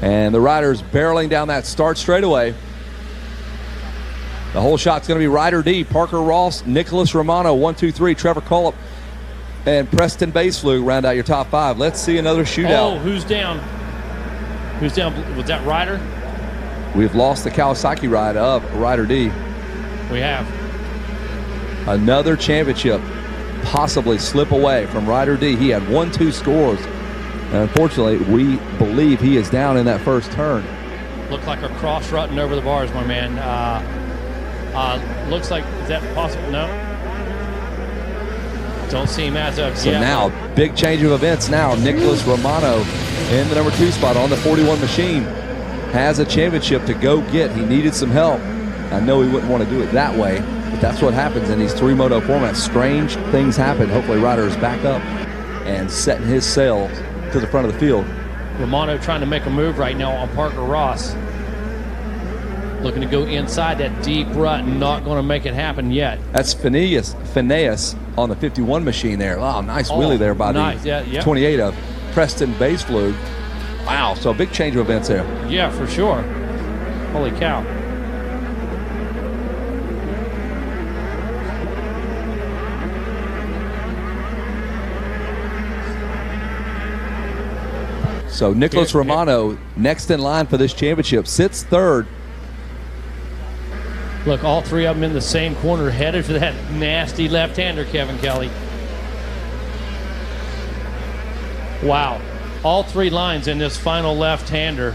And the Ryder's barreling down that start straightaway. The whole shot's going to be Ryder D, Parker Ross, Nicholas Romano, 1, 2, 3, Trevor Cullip, and Preston Baseflug round out your top 5. Let's see another shootout. Oh, who's down? Who's down? Was that Ryder? We've lost the Kawasaki ride of Ryder D. We have. Another championship possibly slip away from Ryder D. He had 1-2 scores. And unfortunately, we believe he is down in that first turn. Looked like a cross-rutting over the bars, my man. Looks like, is that possible? No. Don't see him as of So yet. now, big change of events now. Nicholas Romano in the number 2 spot on the 41 machine has a championship to go get. He needed some help. I know he wouldn't want to do it that way, but that's what happens in these 3 moto formats. Strange things happen. Hopefully Ryder is back up and setting his sail to the front of the field. Romano trying to make a move right now on Parker Ross. Looking to go inside that deep rut, not going to make it happen yet. That's Phineas on the 51 machine there. Wow, nice wheelie there by the 28 of Preston Baseflug. Wow, so a big change of events there. Yeah, for sure. Holy cow. So Nicholas Romano, next in line for this championship, sits 3rd. Look, all 3 of them in the same corner, headed for that nasty left-hander, Kevin Kelly. Wow. All 3 lines in this final left-hander.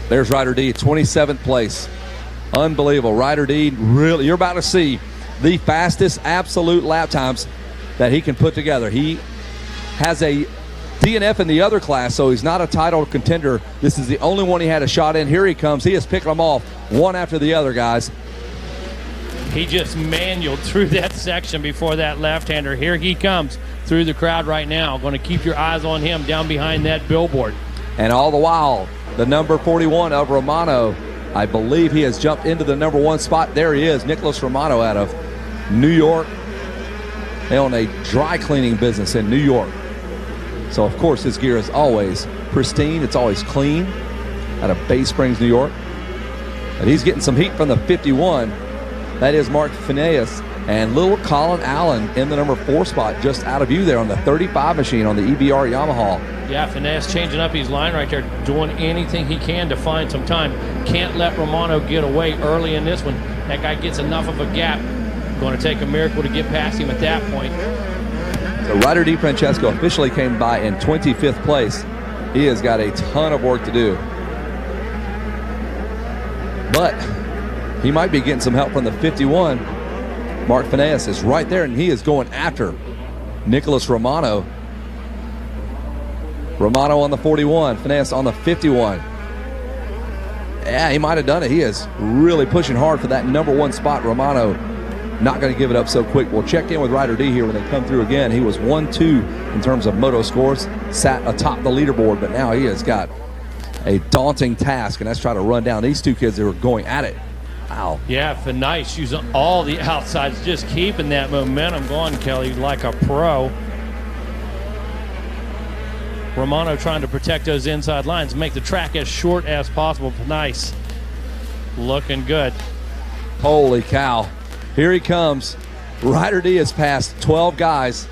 There's Ryder D, 27th place. Unbelievable. Ryder D, really, you're about to see the fastest absolute lap times that he can put together. He has a DNF in the other class, so he's not a title contender. This is the only one he had a shot in. Here he comes. He is picking them off one after the other, guys. He just manualed through that section before that left-hander. Here he comes through the crowd right now. Going to keep your eyes on him down behind that billboard. And all the while, the number 41 of Romano, I believe he has jumped into the number 1 spot. There he is, Nicholas Romano out of New York. They own a dry cleaning business in New York. So, of course, his gear is always pristine. It's always clean out of Bay Springs, New York. And he's getting some heat from the 51. That is Mark Phineas and little Colin Allen in the number 4 spot, just out of view there on the 35 machine on the EBR Yamaha. Yeah, Phineas changing up his line right there, doing anything he can to find some time. Can't let Romano get away early in this one. That guy gets enough of a gap. Going to take a miracle to get past him at that point. So Ryder D. Francesco officially came by in 25th place. He has got a ton of work to do. But he might be getting some help from the 51. Mark Phineas is right there, and he is going after Nicholas Romano. Romano on the 41, Phineas on the 51. Yeah, he might have done it. He is really pushing hard for that number 1 spot. Romano not going to give it up so quick. We'll check in with Ryder D here when they come through again. He was 1-2 in terms of moto scores, sat atop the leaderboard, but now he has got a daunting task, and that's trying to run down these 2 kids that were going at it. Wow. Yeah, Phineas using all the outsides, just keeping that momentum going, Kelly, like a pro. Romano trying to protect those inside lines, make the track as short as possible. Nice. Looking good. Holy cow. Here he comes. Ryder D has passed 12 guys.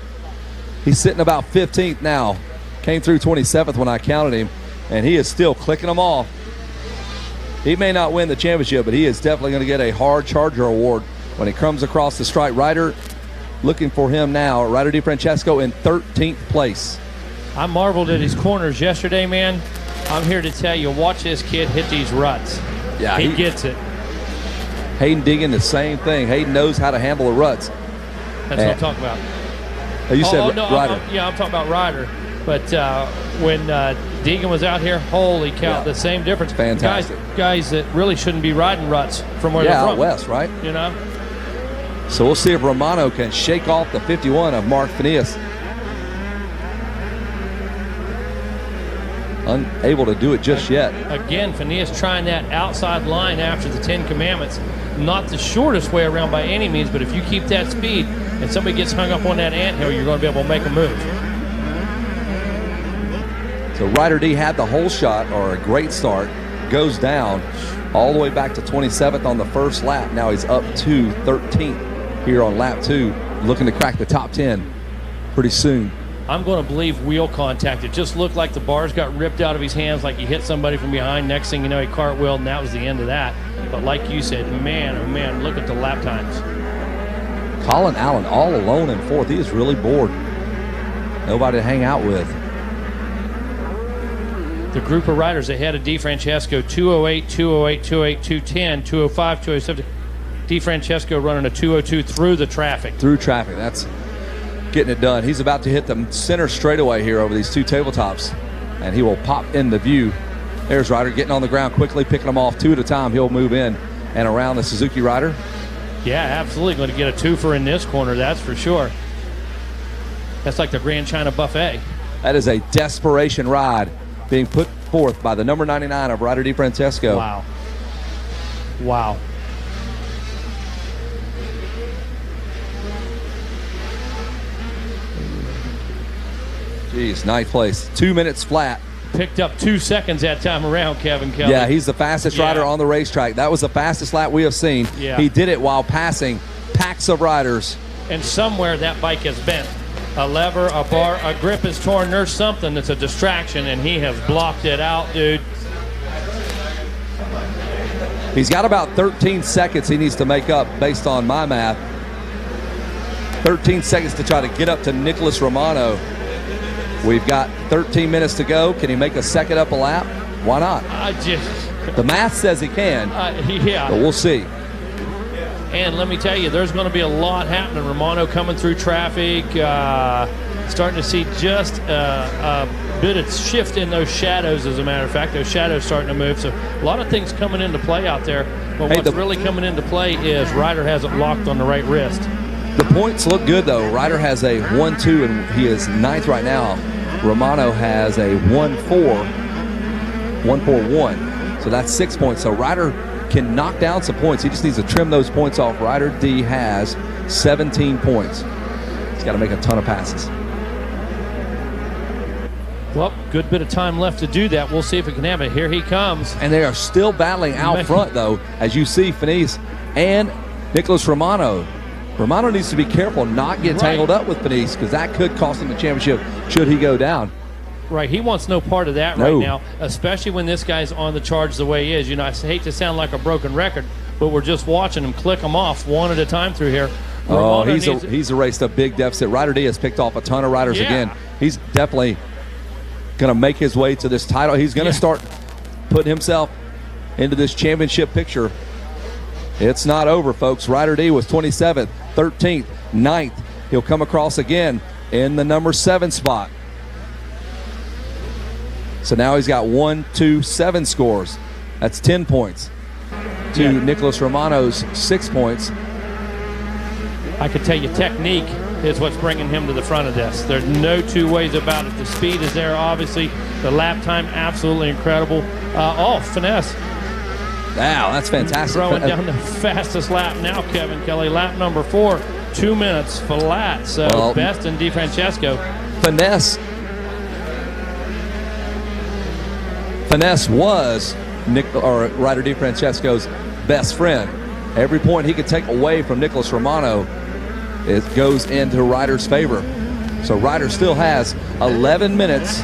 He's sitting about 15th now. Came through 27th when I counted him, and he is still clicking them off. He may not win the championship, but he is definitely going to get a hard charger award when he comes across the stripe. Ryder looking for him now. Ryder D. Francesco in 13th place. I marveled at his corners yesterday, man. I'm here to tell you, watch this kid hit these ruts. Yeah, he gets it. Hayden Deegan, the same thing. Hayden knows how to handle the ruts. That's what I'm talking about. You said no, Ryder. I'm talking about Ryder. But when Deegan was out here, holy cow, the same difference. Fantastic. Guys that really shouldn't be riding ruts from where they're from. Out west, right? You know? So we'll see if Romano can shake off the 51 of Mark Phineas. Unable to do it just yet. Again, Phineas trying that outside line after the 10 Commandments. Not the shortest way around by any means, but if you keep that speed and somebody gets hung up on that anthill, you're going to be able to make a move. So Ryder D had the whole shot, or a great start, goes down all the way back to 27th on the first lap. Now he's up to 13th here on lap 2, looking to crack the top 10 pretty soon. I'm going to believe wheel contact. It just looked like the bars got ripped out of his hands, like he hit somebody from behind. Next thing you know, he cartwheeled, and that was the end of that. But like you said, man, oh man, look at the lap times. Colin Allen all alone in 4th. He is really bored. Nobody to hang out with. The group of riders ahead of DeFrancesco, 208, 208, 208, 210, 205, 207. DeFrancesco running a 202 through the traffic. Through traffic, that's getting it done. He's about to hit the center straightaway here over these 2 tabletops, and he will pop in the view. There's Ryder getting on the ground quickly, picking them off 2 at a time. He'll move in and around the Suzuki Ryder. Yeah, absolutely. Going to get a twofer in this corner, that's for sure. That's like the Grand China Buffet. That is a desperation ride being put forth by the number 99 of Ryder DeFrancesco. Wow. Wow. Jeez, ninth place. 2 minutes flat. Picked up 2 seconds that time around, Kevin Kelly. Yeah, he's the fastest rider on the racetrack. That was the fastest lap we have seen. Yeah. He did it while passing packs of riders. And somewhere that bike has bent. A lever, a bar, a grip is torn. There's something that's a distraction, and he has blocked it out, dude. He's got about 13 seconds he needs to make up based on my math. 13 seconds to try to get up to Nicholas Romano. We've got 13 minutes to go. Can he make a second up a lap? Why not? The math says he can, yeah. but we'll see. And let me tell you, there's going to be a lot happening. Romano coming through traffic, starting to see just a bit of shift in those shadows, as a matter of fact. Those shadows starting to move. So a lot of things coming into play out there. But what's really coming into play is Ryder has it locked on the right wrist. The points look good, though. Ryder has a 1-2, and he is 9th right now. Romano has a 1-4, 1-4-1. So that's 6 points. So Ryder can knock down some points. He just needs to trim those points off. Ryder D has 17 points. He's got to make a ton of passes. Well, good bit of time left to do that. We'll see if it can happen. Here he comes. And they are still battling out front, though, as you see Finis and Nicholas Romano. Romano needs to be careful not get tangled up with Finis, because that could cost him the championship should he go down. Right, he wants no part of that right now, especially when this guy's on the charge the way he is. You know, I hate to sound like a broken record, but we're just watching him click them off one at a time through here. He's erased a big deficit. Ryder D has picked off a ton of riders again. He's definitely going to make his way to this title. He's going to start putting himself into this championship picture. It's not over, folks. Ryder D was 27th, 13th, 9th. He'll come across again in the number 7 spot. So now he's got 1, 2, 7 scores. That's 10 points to Nicholas Romano's 6 points. I could tell you technique is what's bringing him to the front of this. There's no two ways about it. The speed is there, obviously. The lap time, absolutely incredible. Finesse. Wow, that's fantastic. Throwing down the fastest lap now, Kevin Kelly. Lap number 4, 2 minutes flat. So best in DeFrancesco. Finesse was Ryder DeFrancesco's best friend. Every point he could take away from Nicholas Romano, it goes into Ryder's favor. So Ryder still has 11 minutes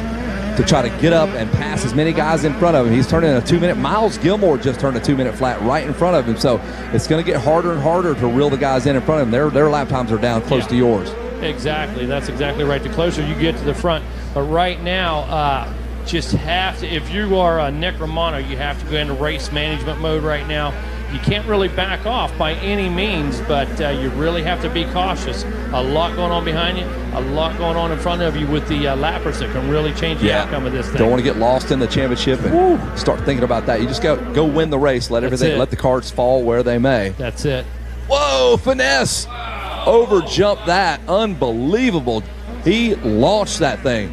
to try to get up and pass as many guys in front of him. He's turning a 2-minute. Miles Gilmore just turned a 2-minute flat right in front of him. So it's going to get harder and harder to reel the guys in front of him. Their lap times are down close to yours. Exactly. That's exactly right. The closer you get to the front. But right now, just have to, if you are Nick Romano, you have to go into race management mode right now. You can't really back off by any means, but you really have to be cautious. A lot going on behind you, a lot going on in front of you with the lappers that can really change the outcome of this thing. Don't want to get lost in the championship and start thinking about that. You just go win the race. Let the cards fall where they may. That's it. Whoa, Finesse overjumped that. Unbelievable. He launched that thing.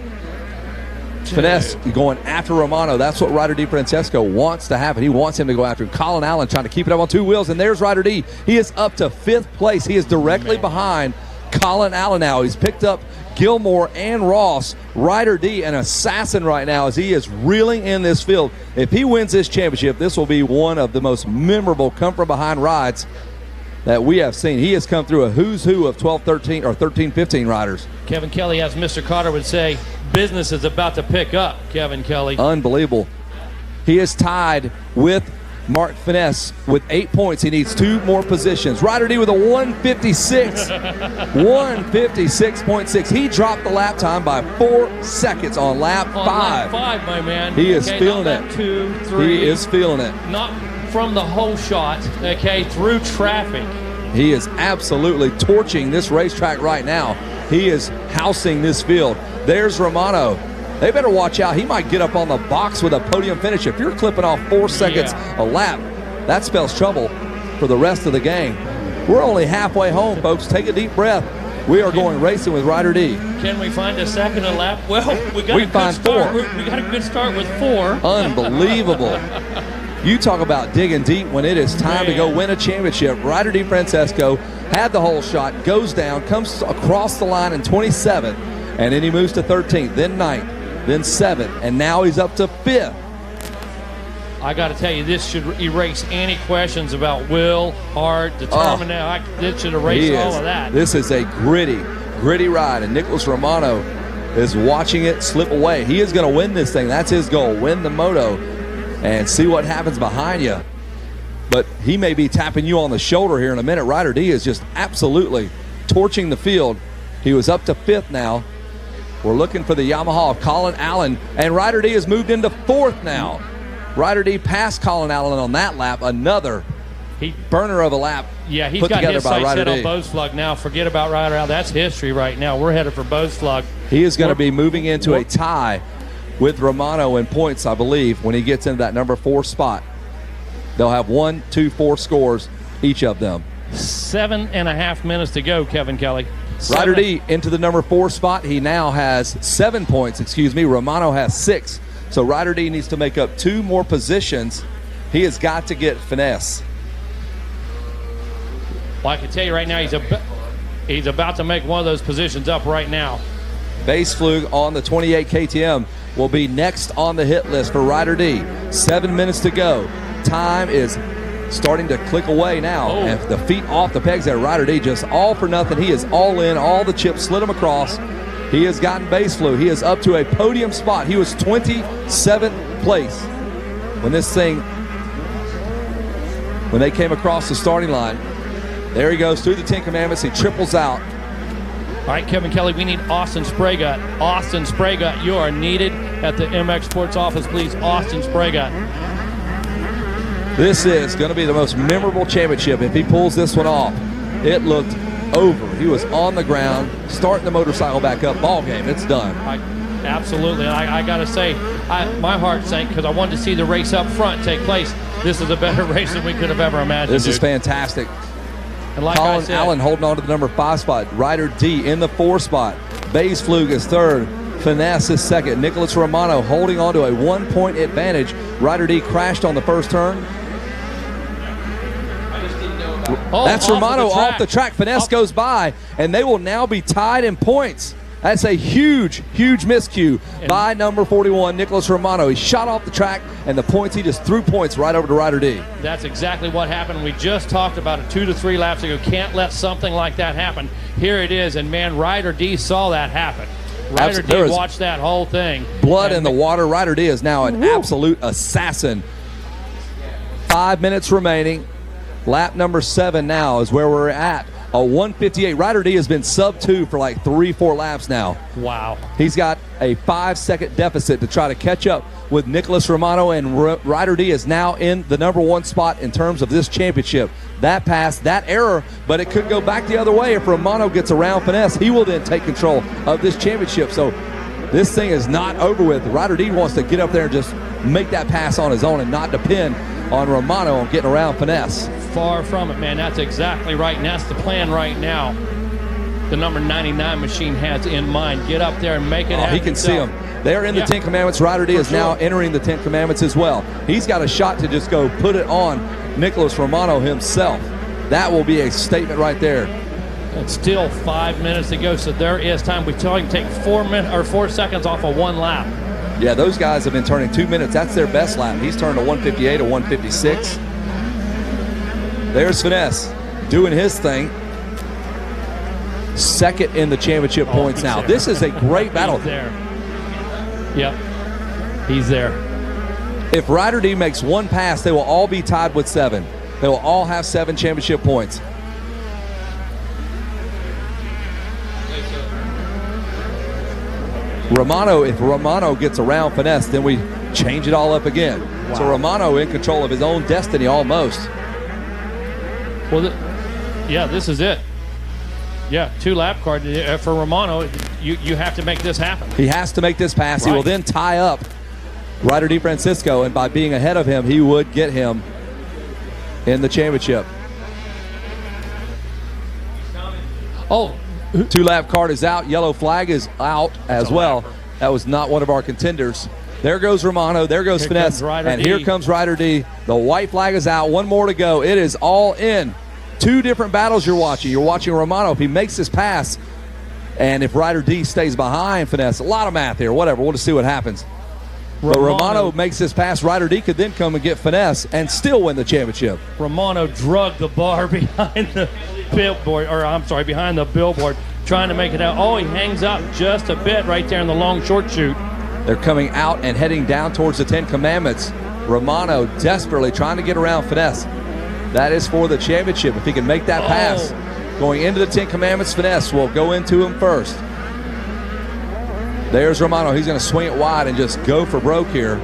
Finesse going after Romano. That's what Ryder DeFrancesco wants to happen. He wants him to go after him. Colin Allen trying to keep it up on 2 wheels, and there's Ryder D. He is up to 5th place. He is directly behind Colin Allen now. He's picked up Gilmore and Ross. Ryder D, an assassin right now as he is reeling in this field. If he wins this championship, this will be one of the most memorable come-from-behind rides that we have seen. He has come through a who's who of 12, 13, or 13, 15 riders. Kevin Kelly, as Mr. Carter would say, business is about to pick up, Kevin Kelly. Unbelievable. He is tied with Mark Finesse with 8 points. He needs 2 more positions. Ryder D with a 156. 156.6. He dropped the lap time by 4 seconds on lap 5. Lap 5, my man. He is feeling not it. Lap 2, 3. He is feeling it. Not from the whole shot, okay, through traffic. He is absolutely torching this racetrack right now. He is housing this field. There's Romano. They better watch out. He might get up on the box with a podium finish. If you're clipping off 4 seconds a lap, that spells trouble for the rest of the gang. We're only halfway home, folks. Take a deep breath. We are going racing with Ryder D. Can we find a second a lap? Well, we got a good find start. 4. We got a good start with 4. Unbelievable. You talk about digging deep when it is time to go win a championship. Ryder D. Francesco had the whole shot, goes down, comes across the line in 27th, and then he moves to 13th, then 9th, then 7th, and now he's up to 5th. I got to tell you, this should erase any questions about will, heart, determination. This should erase all of that. This is a gritty ride, and Nicholas Romano is watching it slip away. He is going to win this thing. That's his goal, win the Moto, and see what happens behind you. But he may be tapping you on the shoulder here in a minute. Ryder D is just absolutely torching the field. He was up to 5th now. We're looking for the Yamaha of Colin Allen, and Ryder D has moved into 4th now. Ryder D passed Colin Allen on that lap, another burner of a lap. Yeah, he's put got together his by sights Ryder set on D. Bodeslug now. Forget about Ryder Allen. That's history right now. We're headed for Bodeslug. He is going to be moving into a tie with Romano in points, I believe, when he gets into that number 4 spot. They'll have 1, 2, 4 scores, each of them. 7.5 minutes to go, Kevin Kelly. Ryder D into the number 4 spot. He now has 7 points, Romano has 6. So Ryder D needs to make up 2 more positions. He has got to get Finesse. Well, I can tell you right now, he's about to make one of those positions up right now. Base Flug on the 28 KTM will be next on the hit list for Ryder D. 7 minutes to go. Time is starting to click away now. And the feet off the pegs there. Ryder D just all for nothing. He is all in. All the chips slid him across. He has gotten base Flug. He is up to a podium spot. He was 27th place when they came across the starting line. There he goes through the 10 Commandments. He triples out. All right, Kevin Kelly, we need Austin Spraygut. Austin Spraygut, you are needed at the MX Sports office, please. Austin Spraygut. This is going to be the most memorable championship if he pulls this one off. It looked over. He was on the ground, starting the motorcycle back up. Ball game, it's done. Absolutely. I got to say, my heart sank because I wanted to see the race up front take place. This is a better race than we could have ever imagined. This is fantastic. And like Colin Allen holding on to the number 5 spot. Ryder D in the 4 spot. Base Flug is 3rd. Finesse is 2nd. Nicholas Romano holding on to a 1-point advantage. Ryder D crashed on the first turn. That's Romano off the track. Finesse goes by, and they will now be tied in points. That's a huge miscue by number 41, Nicholas Romano. He shot off the track, and the points, he just threw points right over to Ryder D. That's exactly what happened. We just talked about it 2 to 3 laps ago. Can't let something like that happen. Here it is, and man, Ryder D saw that happen. Ryder D watched that whole thing. Blood in the water. Ryder D is now an absolute assassin. 5 minutes remaining. Lap number 7 now is where we're at. A 158. Ryder D has been sub 2 for like 3-4 laps now. Wow. He's got a 5-second deficit to try to catch up with Nicholas Romano, and Ryder D is now in the number 1 spot in terms of this championship. That pass, that error, but it could go back the other way if Romano gets around Finesse. He will then take control of this championship. So this thing is not over with. Ryder D wants to get up there and just make that pass on his own and not depend on Romano on getting around Finesse. Far from it, man. That's exactly right, and that's the plan right now. The number 99 machine has in mind. Get up there and make it happen. He can see them. They're in the 10 Commandments. Ryder D is now entering the 10 Commandments as well. He's got a shot to just go put it on Nicholas Romano himself. That will be a statement right there. It's still 5 minutes to go, so there is time. We tell you to take 4 minutes or 4 seconds off of one lap. Yeah, those guys have been turning 2 minutes. That's their best lap. He's turned a 158, a 156. There's Finesse doing his thing. Second in the championship points now. There. This is a great battle. He's there. Yep, he's there. If Ryder D makes one pass, they will all be tied with 7. They will all have 7 championship points. Romano, if Romano gets around Finesse, then we change it all up again. Wow. So Romano in control of his own destiny almost. Well, yeah, this is it. Yeah, 2 lap card for Romano. You have to make this happen. He has to make this pass. Right. He will then tie up Ryder Di Francisco, and by being ahead of him, he would get him in the championship. Oh, 2 lap card is out. Yellow flag is out as well. That was not one of our contenders. There goes Romano. There goes Finesse. And here comes Ryder D. The white flag is out. 1 more to go. It is all in. 2 different battles you're watching. You're watching Romano. If he makes this pass, and if Ryder D stays behind Finesse, a lot of math here. Whatever. We'll just see what happens. But Romano makes this pass. Ryder D could then come and get Finesse and still win the championship. Romano drugged the bar behind the billboard, or I'm sorry, behind the billboard, trying to make it out. Oh, he hangs up just a bit right there in the long short chute. They're coming out and heading down towards the 10 Commandments. Romano desperately trying to get around Finesse. That is for the championship. If he can make that pass, going into the 10 Commandments, Finesse will go into him first. There's Romano. He's going to swing it wide and just go for broke here.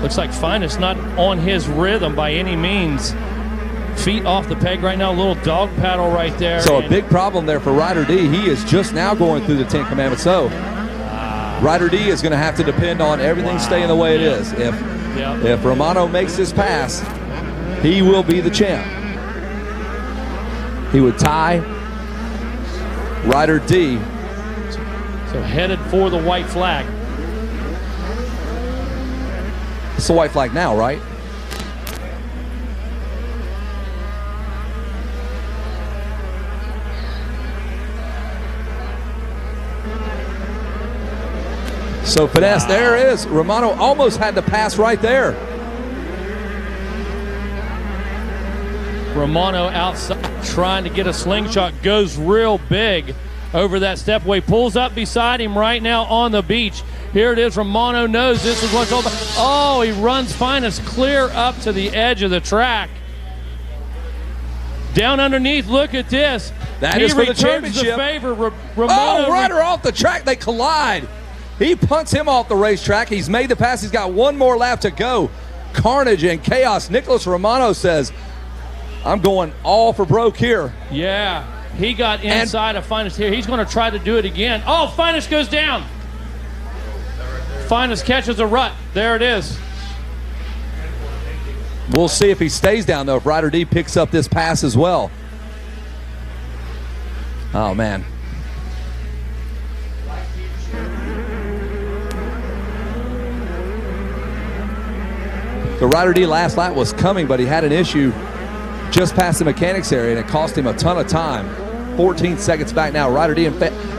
Looks like Finest not on his rhythm by any means. Feet off the peg right now, a little dog paddle right there. So a big problem there for Ryder D. He is just now going through the 10 Commandments. So Ryder D is going to have to depend on everything staying the way it is. If Romano makes this pass, he will be the champ. He would tie Ryder D. So headed for the white flag. It's the white flag now, right? So Finesse, there it is. Romano almost had the pass right there. Romano outside trying to get a slingshot, goes real big over that stepway, pulls up beside him right now on the beach. Here it is. Romano knows this is what's all about. Oh, he runs Finest clear up to the edge of the track. Down underneath, look at this. That is for the championship. The favor. Romano. Oh, Ryder off the track. They collide. He punts him off the racetrack. He's made the pass. He's got 1 more lap to go. Carnage and chaos. Nicholas Romano says, I'm going all for broke here. Yeah, he got inside of Finest here. He's going to try to do it again. Oh, Finest goes down. Finest catches a rut. There it is. We'll see if he stays down, though, if Ryder D picks up this pass as well. Oh, man. The Ryder D last lap was coming, but he had an issue just past the mechanics area, and it cost him a ton of time. 14 seconds back now. Ryder D, in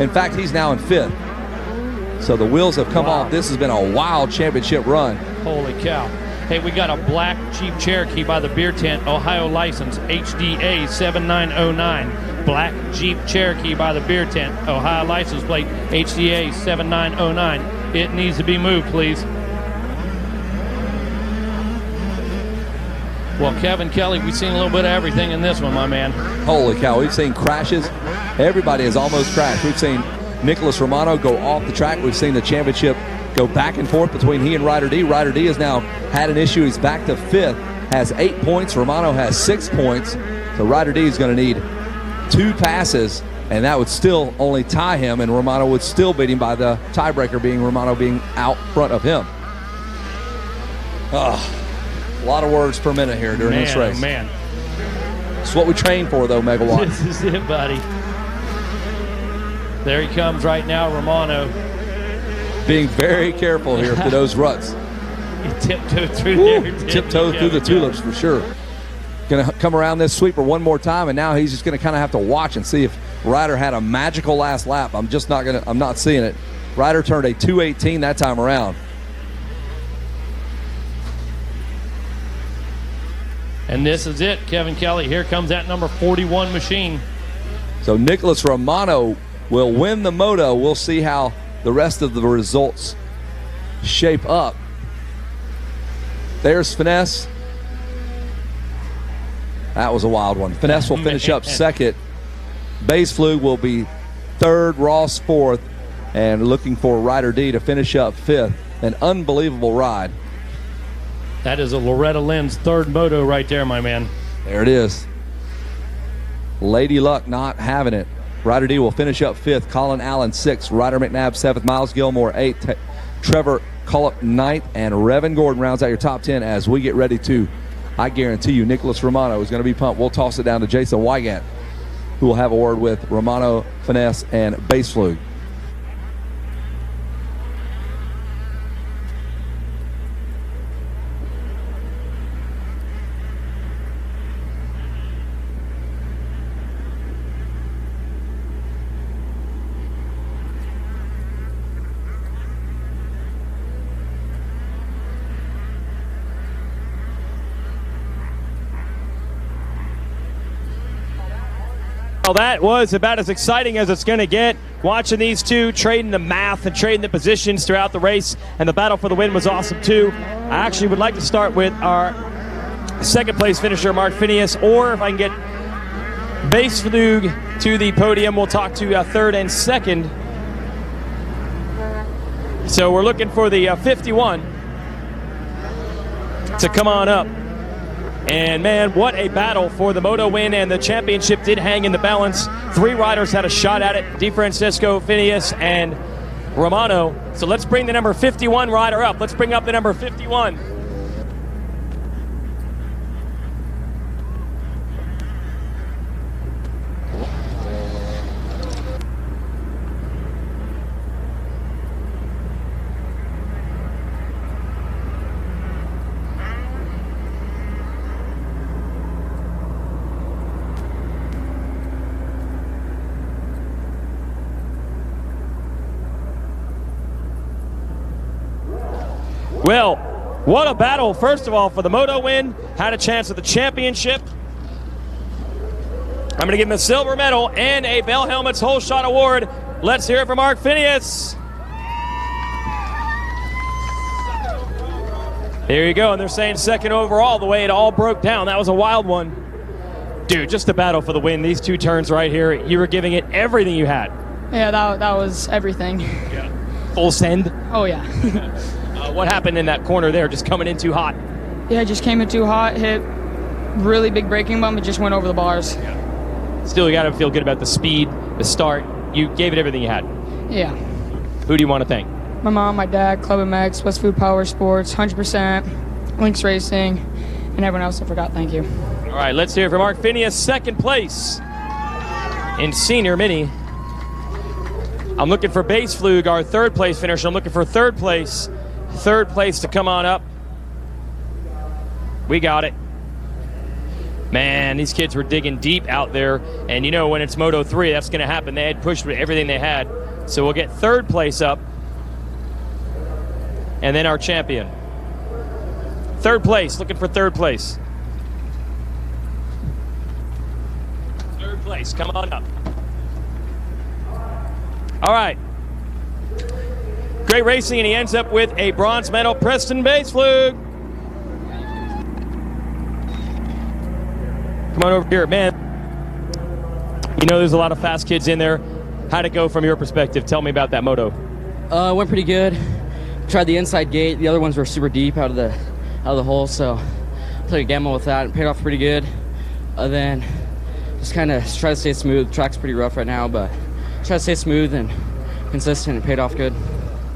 fact, he's now in 5th. So the wheels have come off. This has been a wild championship run. Holy cow. Hey, we got a black Jeep Cherokee by the beer tent, Ohio license, HDA 7909. Black Jeep Cherokee by the beer tent, Ohio license plate, HDA 7909. It needs to be moved, please. Well, Kevin Kelly, we've seen a little bit of everything in this one, my man. Holy cow, we've seen crashes. Everybody has almost crashed. We've seen Nicholas Romano go off the track. We've seen the championship go back and forth between he and Ryder D. Ryder D has now had an issue. He's back to 5th, has 8 points. Romano has 6 points. So Ryder D is going to need 2 passes, and that would still only tie him, and Romano would still beat him by the tiebreaker being Romano being out front of him. A lot of words per minute here during this race. Man. It's what we train for, though, Megawatt. This is it, buddy. There he comes right now, Romano. Being very careful here for those ruts. He tiptoed through there. Tiptoed through the tulips for sure. going to come around this sweeper one more time, and now he's just going to kind of have to watch and see if Ryder had a magical last lap. I'm not seeing it. Ryder turned a 2:18 that time around. And this is it, Kevin Kelly. Here comes that number 41 machine. So Nicholas Romano will win the moto. We'll see how the rest of the results shape up. There's Finesse. That was a wild one. Finesse will finish up second. Baseflug will be third, Ross fourth, and looking for Ryder D to finish up fifth. An unbelievable ride. That is a Loretta Lynn's third moto right there, my man. There it is. Lady Luck not having it. Ryder D will finish up fifth. Colin Allen sixth. Ryder McNabb seventh. Miles Gilmore eighth. Trevor Cullup ninth. And Revan Gordon rounds out your top 10 as we get ready to, I guarantee you, Nicholas Romano is going to be pumped. We'll toss it down to Jason Wygant, who will have a word with Romano, Finesse, and Baseflug. Well, that was about as exciting as it's going to get. Watching these two trading the math and trading the positions throughout the race, and the battle for the win was awesome too. I actually would like to start with our second place finisher, Mark Phineas, or if I can get Baseflug to the podium, we'll talk to third and second. So we're looking for the 51 to come on up. And man, what a battle for the moto win, and the championship did hang in the balance. Three riders had a shot at it: DeFrancisco, Phineas, and Romano. So let's bring the number 51 rider up. Let's bring up the number 51. Well, what a battle, first of all, for the moto win. Had a chance at the championship. I'm going to give him a silver medal and a Bell Helmets Whole Shot Award. Let's hear it from Mark Phineas. There you go, and they're saying second overall, the way it all broke down. That was a wild one. Dude, just a battle for the win. These two turns right here, you were giving it everything you had. Yeah, that was everything. Yeah. Full send? Oh, yeah. What happened in that corner there, just coming in too hot? Yeah, just came in too hot, hit really big braking bump, it just went over the bars. Yeah. Still, you got to feel good about the speed, the start. You gave it everything you had. Yeah. Who do you want to thank? My mom, my dad, Club MX, West Food Power Sports, 100%, Lynx Racing, and everyone else I forgot. Thank you. All right, let's hear it from Mark Phineas, second place in Senior Mini. I'm looking for Baseflug, our third place finisher. I'm looking for third place to come on up. We got it. Man, these kids were digging deep out there, and you know when it's Moto 3, that's going to happen. They had pushed with everything they had. So we'll get third place up, and then our champion. Third place, looking for third place. Third place, come on up. All right. Great racing, and he ends up with a bronze medal. Preston Baseflug. Come on over here, man. You know there's a lot of fast kids in there. How'd it go from your perspective? Tell me about that moto. It went pretty good. Tried the inside gate. The other ones were super deep out of the hole, so played a gamble with that and paid off pretty good. Then just kind of try to stay smooth. Track's pretty rough right now, but try to stay smooth and consistent, and paid off good.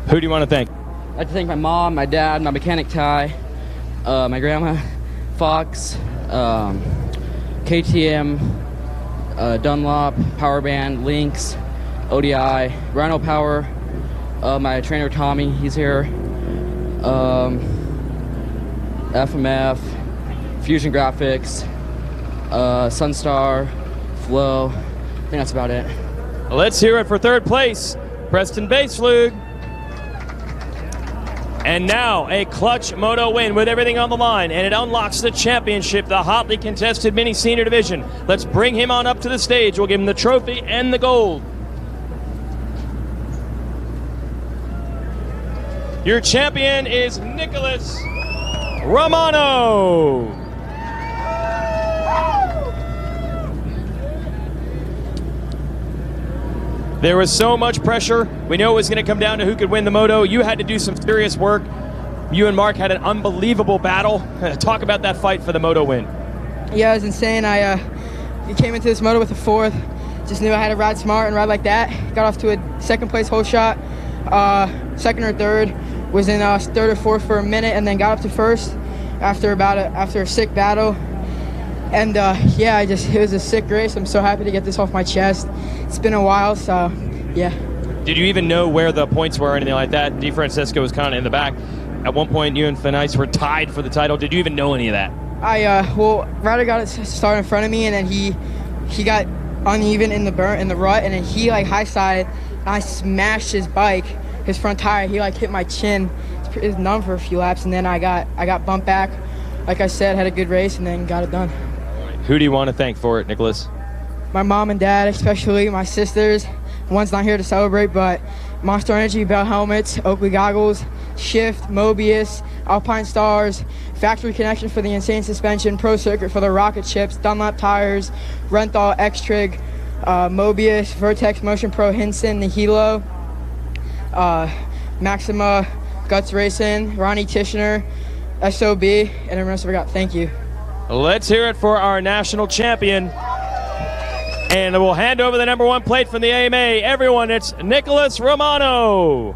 Who do you want to thank? I'd like to thank my mom, my dad, my mechanic Ty, my grandma Fox, KTM, Dunlop, Power Band, Lynx, ODI, Rhino Power, my trainer Tommy, he's here, FMF, Fusion Graphics, Sunstar, Flow. I think that's about it. Let's hear it for third place, Preston Baseflug. And now a clutch Moto win with everything on the line, and it unlocks the championship, the hotly contested mini senior division. Let's bring him on up to the stage. We'll give him the trophy and the gold. Your champion is Nicholas Romano. There was so much pressure. We know it was going to come down to who could win the Moto. You had to do some serious work. You and Mark had an unbelievable battle. Talk about that fight for the Moto win. Yeah, it was insane. I came into this Moto with a fourth. Just knew I had to ride smart and ride like that. Got off to a second place hole shot. Second or third. Was in third or fourth for a minute, and then got up to first after a sick battle. And yeah, it was a sick race. I'm so happy to get this off my chest. It's been a while, so yeah. Did you even know where the points were or anything like that? DeFrancesco was kind of in the back. At one point, you and Fenice were tied for the title. Did you even know any of that? Well, Ryder got it started in front of me, and then he got uneven in the rut, and then he high sided. I smashed his bike, his front tire. He hit my chin. It was numb for a few laps, and then I got bumped back. Like I said, had a good race, and then got it done. Who do you want to thank for it, Nicholas? My mom and dad, especially my sisters. One's not here to celebrate, but Monster Energy, Bell Helmets, Oakley Goggles, Shift, Mobius, Alpine Stars, Factory Connection for the Insane Suspension, Pro Circuit for the Rocket Chips, Dunlop Tires, Renthal, X-Trig, Mobius, Vertex Motion Pro, Hinson, Nihilo, Maxima, Guts Racing, Ronnie Tishner, SOB, and everyone else I forgot. Thank you. Let's hear it for our national champion. And we'll hand over the #1 plate from the AMA. Everyone, it's Nicholas Romano.